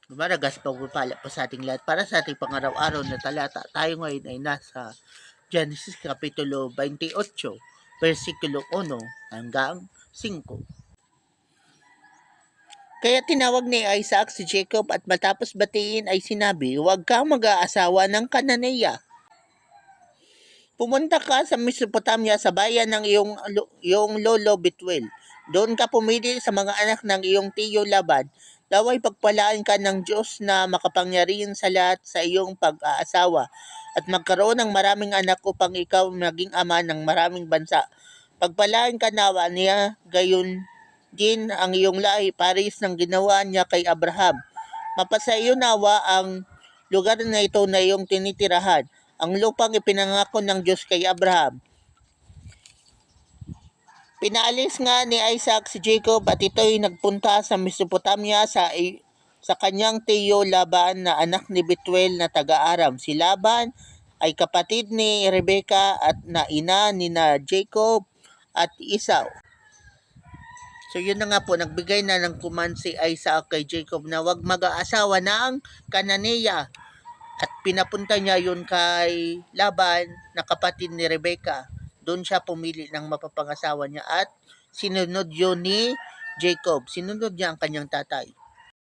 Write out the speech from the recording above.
Maragas pagpapala po sa ating lahat para sa ating pangaraw-araw na talata. Tayo ngayon ay nasa Genesis Kapitulo 28, versikulo 1 hanggang 5. Kaya tinawag ni Isaac si Jacob at matapos batiin ay sinabi, "Huwag kang mag-aasawa ng Kananeya. Pumunta ka sa Mesopotamia sa bayan ng iyong lolo Betuel. Doon ka pumili sa mga anak ng iyong tiyo Laban. Daway pagpalaan ka ng Diyos na makapangyarihan sa lahat sa iyong pag-aasawa at magkaroon ng maraming anak upang ikaw maging ama ng maraming bansa. Pagpalaan ka nawa niya gayon din ang iyong lahi pares ng ginawa niya kay Abraham. Mapasa iyo nawa ang lugar na ito na iyong tinitirahan, ang lupang ipinangako ng Diyos kay Abraham. Pinaalis nga ni Isaac si Jacob at ito'y nagpunta sa Mesopotamia sa kanyang tiyo Laban na anak ni Betuel na taga-Aram. Si Laban ay kapatid ni Rebeka at na ina ni na Jacob at Esau. So yun na nga po, nagbigay na ng command si Isaac kay Jacob na wag mag-aasawa ng Kananeya. At pinapunta niya yun kay Laban na kapatid ni Rebeka. Doon siya pumili ng mapapangasawa niya at sinunod yun ni Jacob. Sinunod niya ang kanyang tatay.